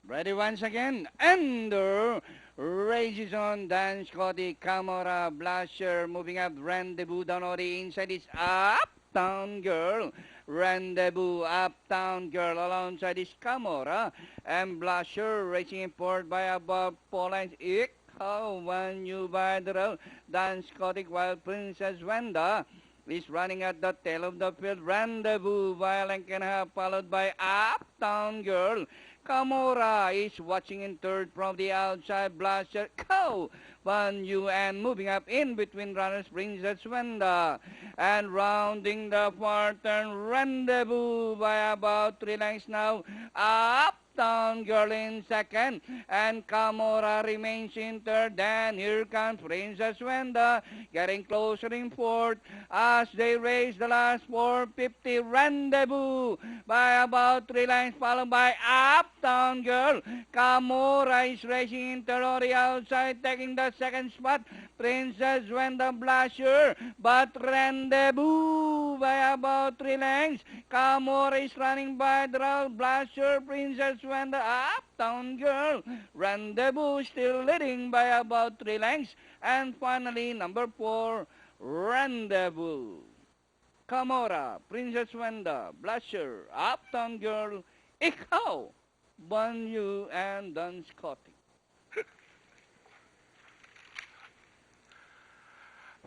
Ready once again. Ender rages on. Dan Scotty, Camora, Blusher, moving up. Rendezvous down on the inside. It's Uptown Girl. Rendezvous, Uptown Girl alongside is Camora. And Blusher racing in forward by above Pauline's Ik. How one you by the road. Dan Scotty while Princess Wenda is running at the tail of the field. Rendezvous, Violent can have followed by Uptown Girl. Camora is watching in third from the outside. Blusher, Cow, Van Yu, and moving up in between runners, Princess Wenda. And rounding the far turn, Rendezvous by about 3 lengths now. Uptown Girl in second, and Camora remains in third. And here comes Princess Wenda, getting closer in fourth as they race the last 450. Rendezvous by about 3 lengths, followed by Uptown Girl. Camora is racing in third on the outside, taking the second spot. Princess Wenda, Blusher, but Rendezvous by about 3 lengths. Camora is running by the route. Blusher, Princess Wenda, Uptown Girl. Rendezvous still leading by about 3 lengths. And finally, number 4, Rendezvous. Camora, Princess Wenda, Blusher, Uptown Girl, Ikaw, Banyu, and Dan Scotty.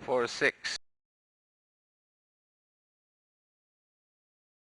4-6.